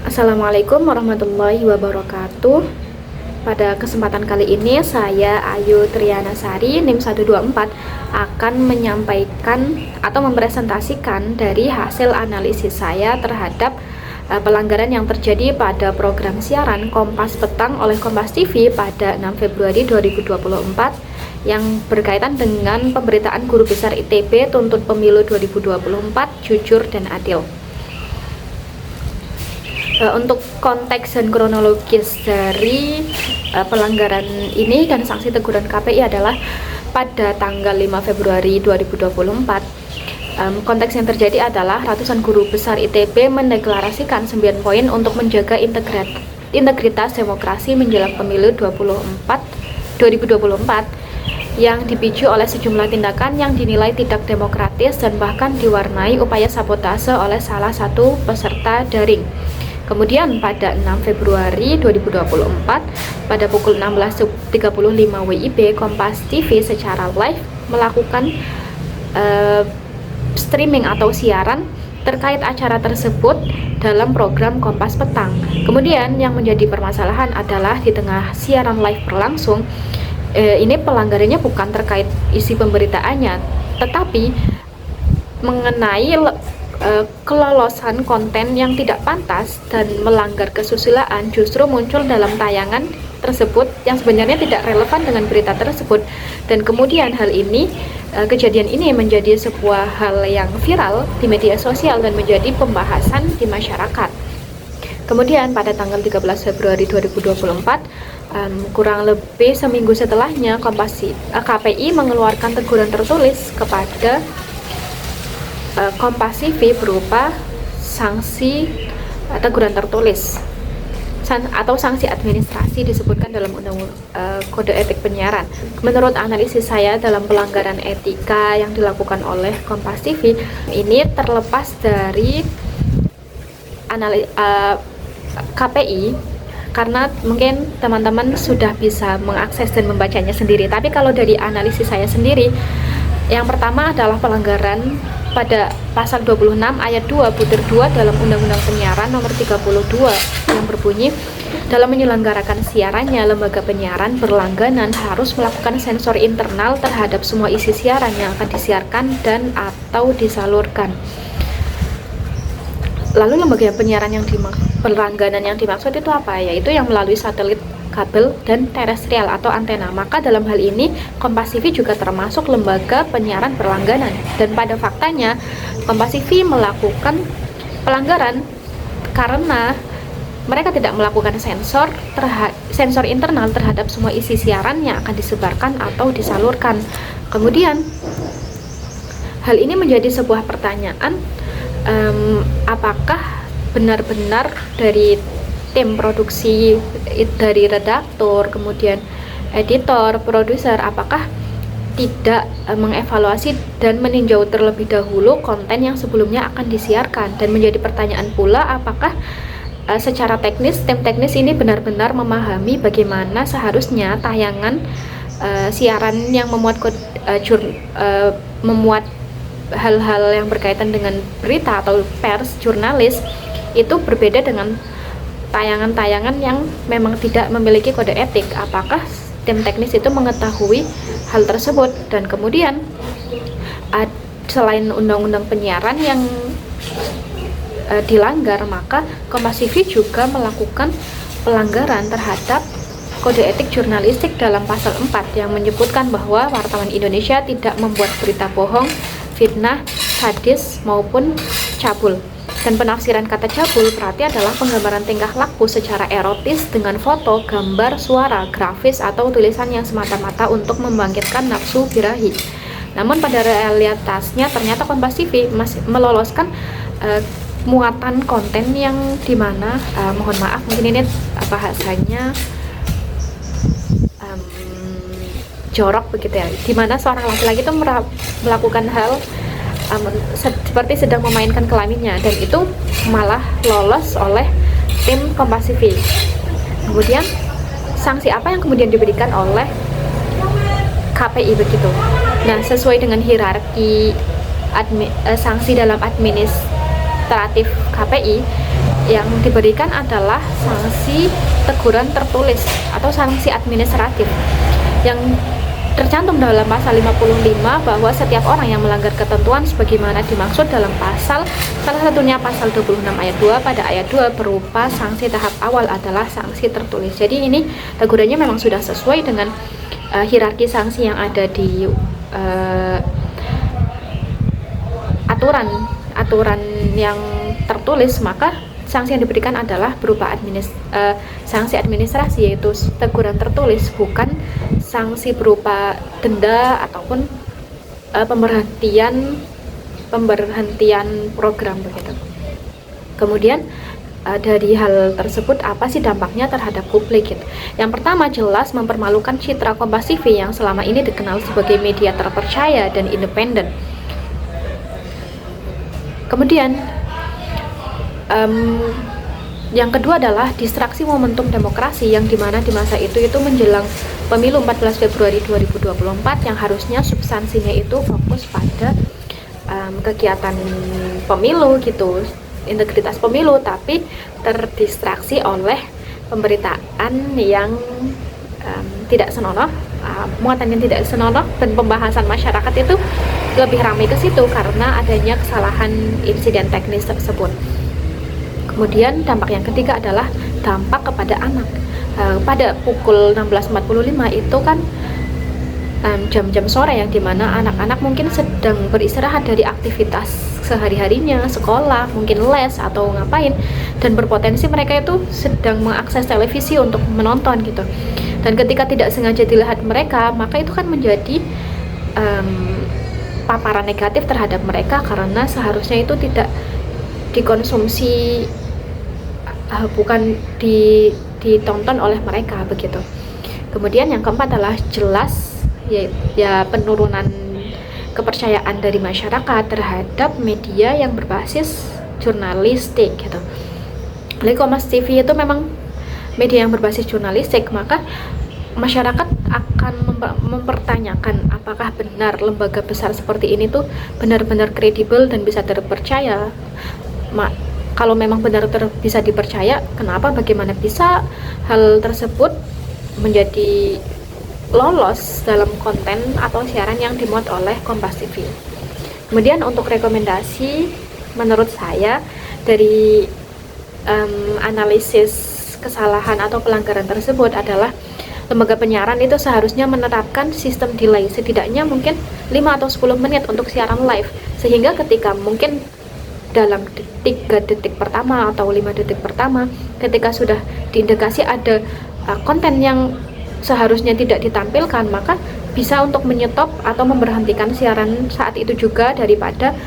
Assalamualaikum warahmatullahi wabarakatuh. Pada kesempatan kali ini saya Ayu Triana Sari NIM 124 akan menyampaikan atau mempresentasikan dari hasil analisis saya terhadap pelanggaran yang terjadi pada program siaran Kompas Petang oleh Kompas TV pada 6 Februari 2024 yang berkaitan dengan pemberitaan Guru Besar ITB tuntut pemilu 2024 jujur dan adil. Untuk konteks dan kronologis dari pelanggaran ini dan sanksi teguran KPI adalah pada tanggal 5 Februari 2024. Konteks yang terjadi adalah ratusan guru besar ITB mendeklarasikan 9 poin untuk menjaga integritas demokrasi menjelang pemilu 2024 yang dipicu oleh sejumlah tindakan yang dinilai tidak demokratis dan bahkan diwarnai upaya sabotase oleh salah satu peserta daring. Kemudian pada 6 Februari 2024 pada pukul 16.35 WIB Kompas TV secara live melakukan streaming atau siaran terkait acara tersebut dalam program Kompas Petang. Kemudian yang menjadi permasalahan adalah di tengah siaran live berlangsung, ini pelanggarannya bukan terkait isi pemberitaannya, tetapi mengenai kelolosan konten yang tidak pantas dan melanggar kesusilaan justru muncul dalam tayangan tersebut yang sebenarnya tidak relevan dengan berita tersebut. Dan kemudian kejadian ini menjadi sebuah hal yang viral di media sosial dan menjadi pembahasan di masyarakat. Kemudian pada tanggal 13 Februari 2024, kurang lebih seminggu setelahnya, KPI mengeluarkan teguran tertulis kepada Kompas TV berupa sanksi teguran tertulis atau sanksi administrasi disebutkan dalam kode etik penyiaran. Menurut analisis saya dalam pelanggaran etika yang dilakukan oleh Kompas TV ini terlepas dari KPI, karena mungkin teman-teman sudah bisa mengakses dan membacanya sendiri. Tapi kalau dari analisis saya sendiri, yang pertama adalah pelanggaran pada pasal 26 ayat 2 butir 2 dalam Undang-Undang Penyiaran nomor 32 yang berbunyi, dalam menyelenggarakan siarannya, lembaga penyiaran berlangganan harus melakukan sensor internal terhadap semua isi siaran yang akan disiarkan dan atau disalurkan. Lalu lembaga penyiaran yang berlangganan yang dimaksud itu apa? Yaitu yang melalui satelit, kabel, dan terestrial atau antena. Maka dalam hal ini Kompas TV juga termasuk lembaga penyiaran berlangganan. Dan pada faktanya Kompas TV melakukan pelanggaran karena mereka tidak melakukan sensor internal terhadap semua isi siaran yang akan disebarkan atau disalurkan. Kemudian hal ini menjadi sebuah pertanyaan, apakah benar-benar dari tim produksi, dari redaktur, kemudian editor, produser, apakah tidak mengevaluasi dan meninjau terlebih dahulu konten yang sebelumnya akan disiarkan? Dan menjadi pertanyaan pula, apakah secara teknis, tim teknis ini benar-benar memahami bagaimana seharusnya tayangan siaran yang memuat hal-hal yang berkaitan dengan berita atau pers, jurnalis, itu berbeda dengan tayangan-tayangan yang memang tidak memiliki kode etik. Apakah tim teknis itu mengetahui hal tersebut? Dan kemudian selain undang-undang penyiaran yang dilanggar, maka Kompas TV juga melakukan pelanggaran terhadap kode etik jurnalistik dalam pasal 4 yang menyebutkan bahwa wartawan Indonesia tidak membuat berita bohong, fitnah, hadis maupun cabul. Dan penafsiran kata cabul berarti adalah penggambaran tingkah laku secara erotis dengan foto, gambar, suara, grafis, atau tulisan yang semata-mata untuk membangkitkan nafsu birahi. Namun pada realitasnya ternyata Kompas TV masih meloloskan muatan konten yang dimana, mohon maaf mungkin ini bahasanya jorok begitu ya, dimana seorang laki-laki itu melakukan hal seperti sedang memainkan kelaminnya, dan itu malah lolos oleh tim Kompas TV. Kemudian sanksi apa yang kemudian diberikan oleh KPI begitu? Nah, sesuai dengan hierarki sanksi dalam administratif KPI, yang diberikan adalah sanksi teguran tertulis atau sanksi administratif yang tercantum dalam pasal 55 bahwa setiap orang yang melanggar ketentuan sebagaimana dimaksud dalam pasal salah satunya pasal 26 ayat 2 pada ayat 2 berupa sanksi tahap awal adalah sanksi tertulis. Jadi ini tegurannya memang sudah sesuai dengan hierarki sanksi yang ada di aturan yang tertulis, maka sanksi yang diberikan adalah berupa sanksi administrasi, yaitu teguran tertulis, bukan sanksi berupa denda ataupun pemberhentian program begitu. Kemudian dari hal tersebut apa sih dampaknya terhadap publik gitu. Yang pertama, jelas mempermalukan citra Kompas TV yang selama ini dikenal sebagai media terpercaya dan independen. Kemudian yang kedua adalah distraksi momentum demokrasi yang dimana di masa itu menjelang pemilu 14 Februari 2024 yang harusnya substansinya itu fokus pada kegiatan pemilu gitu, integritas pemilu, tapi terdistraksi oleh pemberitaan yang tidak senonoh, muatan yang tidak senonoh, dan pembahasan masyarakat itu lebih ramai ke situ karena adanya kesalahan insiden teknis tersebut. Kemudian dampak yang ketiga adalah dampak kepada anak. Pada pukul 16.45 itu kan jam-jam sore yang dimana anak-anak mungkin sedang beristirahat dari aktivitas sehari-harinya, sekolah, mungkin les atau ngapain, dan berpotensi mereka itu sedang mengakses televisi untuk menonton gitu. Dan ketika tidak sengaja dilihat mereka, maka itu kan menjadi paparan negatif terhadap mereka karena seharusnya itu tidak dikonsumsi, bukan ditonton oleh mereka begitu. Kemudian yang keempat adalah jelas ya penurunan kepercayaan dari masyarakat terhadap media yang berbasis jurnalistik gitu. Jadi Kompas TV itu memang media yang berbasis jurnalistik, maka masyarakat akan mempertanyakan apakah benar lembaga besar seperti ini tuh benar-benar kredibel dan bisa terpercaya. Kalau memang benar bisa dipercaya, kenapa bagaimana bisa hal tersebut menjadi lolos dalam konten atau siaran yang dimuat oleh Kompas TV. Kemudian untuk rekomendasi menurut saya dari analisis kesalahan atau pelanggaran tersebut adalah lembaga penyiaran itu seharusnya menerapkan sistem delay setidaknya mungkin 5 atau 10 menit untuk siaran live, sehingga ketika mungkin dalam 3 detik pertama atau 5 detik pertama ketika sudah diindikasi ada konten yang seharusnya tidak ditampilkan, maka bisa untuk menyetop atau memberhentikan siaran saat itu juga daripada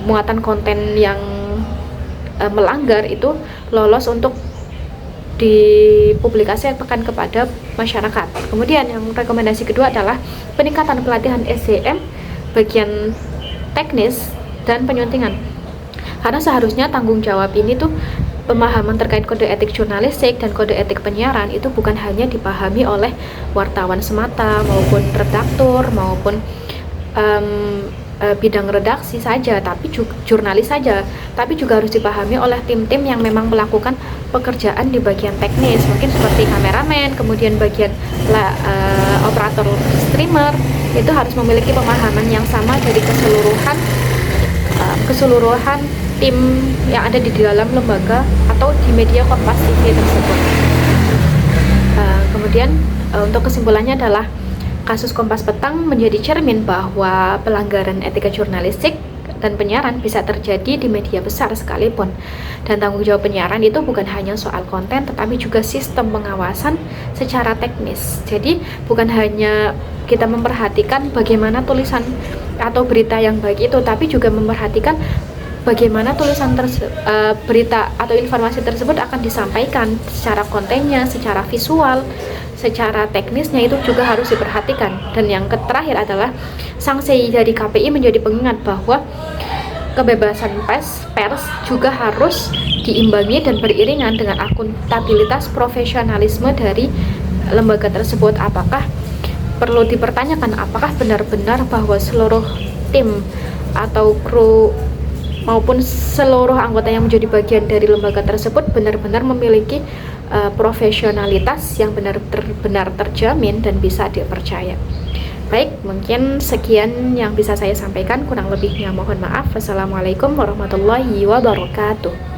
muatan konten yang melanggar itu lolos untuk dipublikasikan kepada masyarakat. Kemudian yang rekomendasi kedua adalah peningkatan pelatihan SDM bagian teknis dan penyuntingan, karena seharusnya tanggung jawab ini tuh pemahaman terkait kode etik jurnalistik dan kode etik penyiaran itu bukan hanya dipahami oleh wartawan semata maupun redaktur maupun bidang redaksi saja, tapi juga jurnalis saja, tapi juga harus dipahami oleh tim-tim yang memang melakukan pekerjaan di bagian teknis, mungkin seperti kameramen, kemudian bagian operator streamer, itu harus memiliki pemahaman yang sama dari keseluruhan tim yang ada di dalam lembaga atau di media Kompas TV tersebut. Kemudian untuk kesimpulannya adalah kasus Kompas Petang menjadi cermin bahwa pelanggaran etika jurnalistik dan penyiaran bisa terjadi di media besar sekalipun, dan tanggung jawab penyiaran itu bukan hanya soal konten tetapi juga sistem pengawasan secara teknis. Jadi bukan hanya kita memperhatikan bagaimana tulisan atau berita yang baik itu, tapi juga memperhatikan bagaimana tulisan berita atau informasi tersebut akan disampaikan secara kontennya, secara visual, secara teknisnya, itu juga harus diperhatikan. Dan yang terakhir adalah sanksi dari KPI menjadi pengingat bahwa kebebasan pers juga harus diimbangi dan beriringan dengan akuntabilitas profesionalisme dari lembaga tersebut. Apakah perlu dipertanyakan apakah benar-benar bahwa seluruh tim atau kru maupun seluruh anggota yang menjadi bagian dari lembaga tersebut benar-benar memiliki profesionalitas yang benar-benar terjamin dan bisa dipercaya. Baik, mungkin sekian yang bisa saya sampaikan, kurang lebihnya mohon maaf. Wassalamualaikum warahmatullahi wabarakatuh.